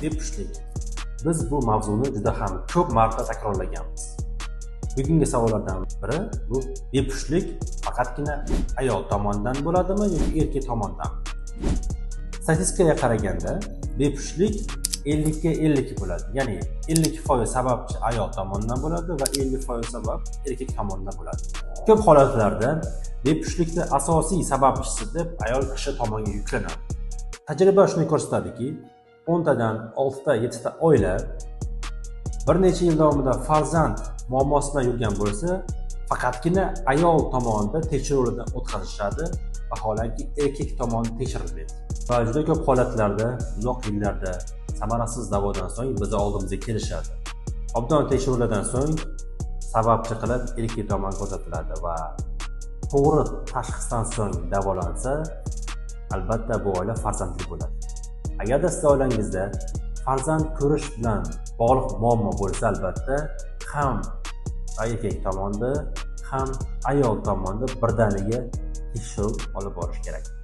bepushtlik. Biz bu mavzuni juda ham ko'p marta takrorlaganmiz. Bugungi savollardan biri bu bepushtlik faqatgina ayol tomonidan bo'ladimi yoki erkak tomonidan? Statistikaga qaraganda bepushtlik 50 ga 50 bo'ladi. Ya'ni 50% sababchi ayol tomonidan bo'ladi va 50% sabab erkak tomonidan bo'ladi. Ko'p holatlarda bepushtlikda asosiy sababchisi deb ayol kishi tomoniga yuklanadi. Tajriba shuni ko'rsatadiki, 10 tadan 6 ta 7 ta oila bir necha yil davomida farzand muammosi bilan yurgan bo'lsa, faqatgina ayol tomonidan tekshiruvlardan o'tkazishadi, vaholanki erkak tomonidan tekshirilmaydi. Va juda ko'p holatlarda uzoq yillarda samarasiz davodan so'ng bizning oldimizga kelishadi. Obdon tekshiruvlardan so'ng sababchi qilib erkak tomoniga ko'rsatiladi va to'g'ri tashxisdan so'ng davolansa, albatta bu oila farzandli bo'ladi. Agarda siz oilangizda farzand ko'rish bilan bog'liq muammo bo'lsa, albatta ham erkak tomonidan ham ayol tomonidan birdaniga tekshiruv olib borish kerak.